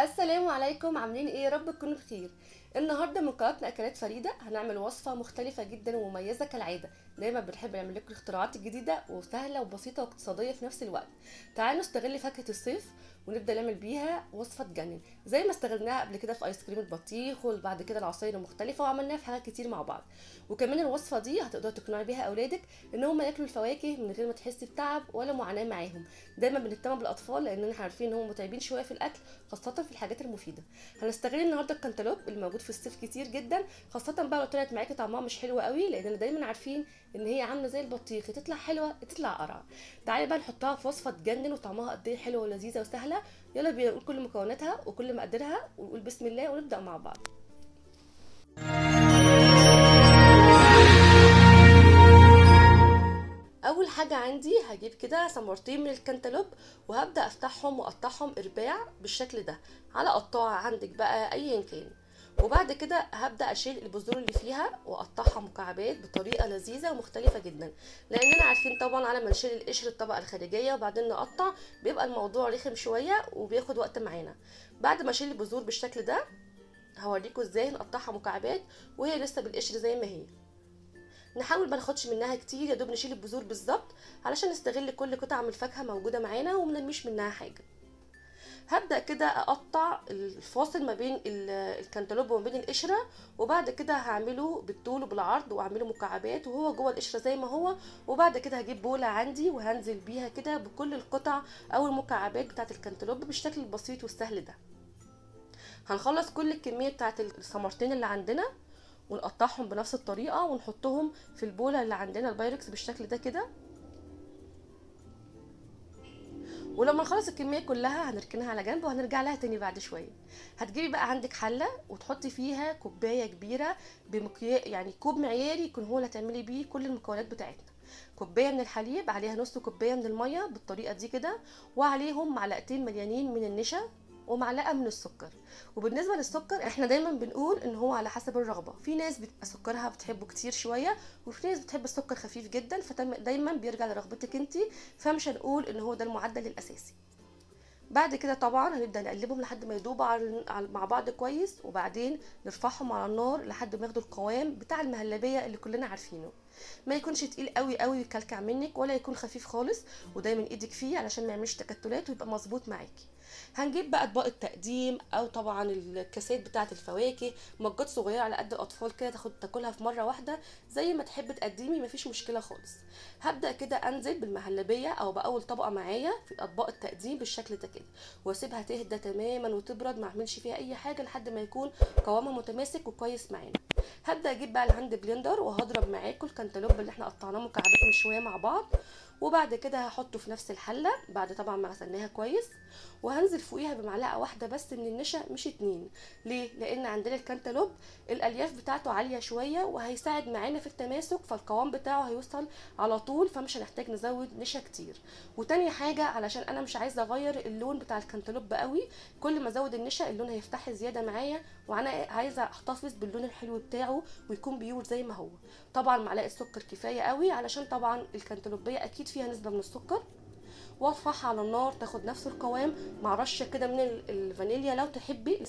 السلام عليكم، عاملين ايه؟ يا رب تكونوا بخير. النهارده من قناتنا اكلات فريده هنعمل وصفه مختلفه جدا ومميزه كالعاده. دايما بنحب نعمل لكم الاختراعات الجديده وسهله وبسيطه واقتصاديه في نفس الوقت. تعالوا نستغل فاكهه الصيف ونبدا نعمل بيها وصفه تجنن، زي ما استغلناها قبل كده في ايس كريم البطيخ وبعد كده العصاير المختلفه وعملناها في حاجات كتير مع بعض. وكمان الوصفه دي هتقدروا تقنعوا بيها اولادك ان هم ياكلوا الفواكه من غير ما تحسي بتعب ولا معاناه معاهم. دايما بنهتم بالاطفال لاننا عارفين ان هم متعبين شويه في الاكل، خاصه في الحاجات المفيده. هنستغل النهارده الكنتالوب اللي موجود في الصيف كتير جدا، خاصه بقى لو طلعت معاكي طعمها مش حلو قوي، لاننا دايما عارفين ان هي عامله زي البطيخ، تطلع حلوه تطلع قرعه. تعالي بقى نحطها في وصفه تجنن وطعمها قد ايه حلوه ولذيذه وسهله. يلا بينا نقول كل مكوناتها وكل مقاديرها ونقول بسم الله ونبدا مع بعض. اول حاجه عندي هجيب كده ثمرتين من الكنتالوب، وهبدا افتحهم واقطعهم ارباع بالشكل ده على قطاعه عندك بقى ايا كان. وبعد كده هبدا اشيل البذور اللي فيها واقطعها مكعبات بطريقه لذيذه ومختلفه جدا، لاننا عارفين طبعا على ما نشيل القشر الطبقه الخارجيه وبعدين نقطع بيبقى الموضوع رخم شويه وبياخد وقت معانا. بعد ما اشيل البذور بالشكل ده هوريكم ازاي نقطعها مكعبات وهي لسه بالقشر زي ما هي. نحاول ما ناخدش منها كتير، يا دوب نشيل البذور بالظبط علشان نستغل كل قطعه من الفاكهه موجوده معانا ومنرميش منها حاجه. هبدا كده اقطع الفاصل ما بين الكنتالوب وما بين القشره، وبعد كده هعمله بالطول وبالعرض واعمله مكعبات وهو جوه القشره زي ما هو. وبعد كده هجيب بوله عندي وهنزل بيها كده بكل القطع او المكعبات بتاعه الكنتالوب بالشكل البسيط والسهل ده. هنخلص كل الكميه بتاعه الثمرتين اللي عندنا ونقطعهم بنفس الطريقه ونحطهم في البوله اللي عندنا البايركس بالشكل ده كده. ولما نخلص الكميه كلها هنركنها على جنب وهنرجع لها تاني بعد شويه. هتجيبي بقى عندك حله وتحطي فيها كوبايه كبيره يعني كوب معياري يكون هو اللي هتعملي بيه كل المكونات بتاعتنا. كوبايه من الحليب عليها نص كوبايه من الميه بالطريقه دي كده، وعليهم معلقتين مليانين من النشا ومعلقه من السكر. وبالنسبه للسكر احنا دايما بنقول ان هو على حسب الرغبه، في ناس بتبقى سكرها بتحبه كتير شويه وفي ناس بتحب السكر خفيف جدا، فدايما بيرجع لرغبتك انتي، فمش هنقول ان هو ده المعدل الاساسي. بعد كده طبعا هنبدا نقلبهم لحد ما يدوبوا مع بعض كويس، وبعدين نرفعهم على النار لحد ما ياخدوا القوام بتاع المهلبيه اللي كلنا عارفينه. ما يكونش تقيل قوي قوي ويكلكع منك، ولا يكون خفيف خالص، ودايما ايدك فيه علشان ما يعملش تكتلات ويبقى مظبوط معاكي. هنجيب بقى اطباق التقديم او طبعا الكاسات بتاعه الفواكه، مجات صغيره على قد الاطفال كده تاكلها في مره واحده، زي ما تحب تقدمي مفيش مشكله خالص. هبدا كده انزل بالمهلبيه او باول طبقه معايا في اطباق التقديم بالشكل ده كده، واسيبها تهدى تماما وتبرد، ما اعملش فيها اي حاجه لحد ما يكون قوامها متماسك وكويس معانا. هبدا اجيب بقى الهاند بلندر وهضرب معاكم الكنتالوب اللي احنا قطعناه مكعبات من شويه مع بعض، وبعد كده هحطه في نفس الحله بعد طبعا ما غسلناها كويس، وهنزل فوقيها بمعلقه واحده بس من النشا مش اتنين. ليه؟ لان عندنا الكنتالوب الالياف بتاعته عاليه شويه وهيساعد معانا في التماسك، فالقوام بتاعه هيوصل على طول، فمش هنحتاج نزود نشا كتير. وتاني حاجه علشان انا مش عايزه اغير اللون بتاع الكنتالوب قوي، كل ما ازود النشا اللون هيفتح زياده معايا، وانا عايزه احتفظ باللون الحلو بتاعه ويكون بيور زي ما هو. طبعا معلقه سكر كفايه قوي علشان طبعا الكنتالوبيه اكيد فيها نسبه من السكر، وارفعها على النار تاخد نفس القوام مع رشه كده من الفانيليا لو تحبي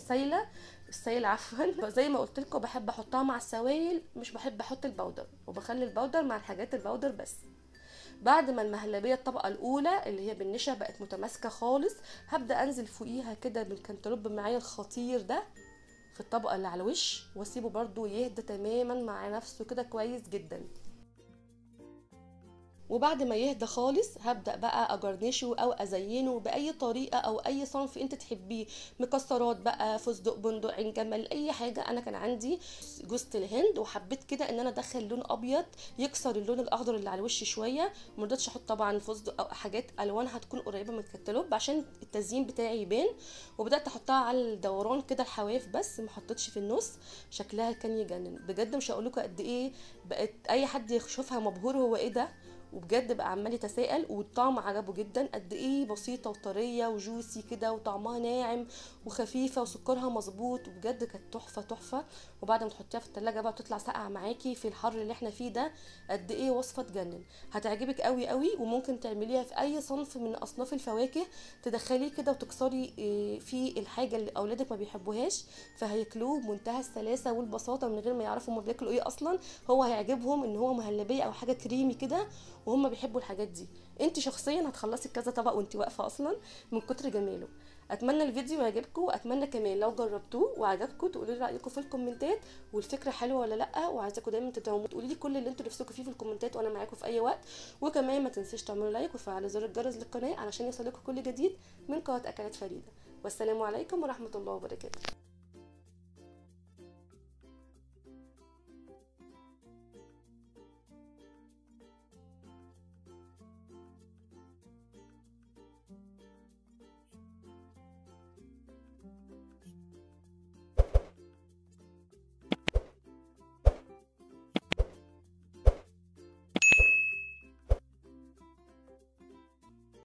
السائل عفوا زي ما قلت لكم بحب احطها مع السوائل، مش بحب احط البودر، وبخلي البودر مع الحاجات البودر بس. بعد ما المهلبيه الطبقه الاولى اللي هي بالنشا بقت متماسكه خالص، هبدا انزل فوقيها كده بالكنتالوب معايا الخطير ده في الطبقه اللي على الوش، واسيبه برده يهدى تماما مع نفسه كده كويس جدا. وبعد ما يهدى خالص هبدأ بقى اجرنشه او ازينه باي طريقة او اي صنف انت تحبيه، مكسرات بقى، فستق، بندق، عين جمل، اي حاجة. انا كان عندي جوز الهند وحبيت كده ان انا ادخل لون ابيض يكسر اللون الاخضر اللي على الوش شوية، مرضتش احط طبعا فستق او حاجات الوانها تكون قريبة من الكتالوب عشان التزيين بتاعي يبان. وبدات احطها على الدوران كده الحواف بس، ما حطيتش في النص، شكلها كان يجنن بجد، مش هقول لكم قد ايه بقت اي حد يشوفها مبهور هو ايه ده، وبجد بقى عمال يتساءل، والطعم عجبه جدا. قد ايه بسيطه وطريه وجوسي كده، وطعمها ناعم وخفيفه، وسكرها مظبوط، وبجد كانت تحفه تحفه. وبعد ما تحطيها في التلاجة بقى بتطلع ساقعه معاكي في الحر اللي احنا فيه ده. قد ايه وصفه تجنن، هتعجبك قوي قوي. وممكن تعمليها في اي صنف من اصناف الفواكه، تدخليه كده وتكسري فيه الحاجه اللي اولادك ما بيحبوهاش، فهياكلوه بمنتهى السلاسه والبساطه من غير ما يعرفوا هما بياكلوا ايه اصلا. هو هيعجبهم ان هو مهلبيه او حاجه كريمي كده، وهم بيحبوا الحاجات دي. انت شخصيا هتخلصي كذا طبق وانت واقفه اصلا من كتر جماله. اتمنى الفيديو يعجبكم، واتمنى كمان لو جربتوه وعجبكم تقولوا لي رايكم في الكومنتات، والفكره حلوه ولا لا. وعايزاكم دايما تدعموا، تقولوا لي كل اللي انتوا نفسكم فيه في الكومنتات، وانا معاكم في اي وقت. وكمان ما تنسيش تعملوا لايك وفعلوا زر الجرس للقناه علشان يوصلكم كل جديد من قناه اكلات فريده. والسلام عليكم ورحمه الله وبركاته.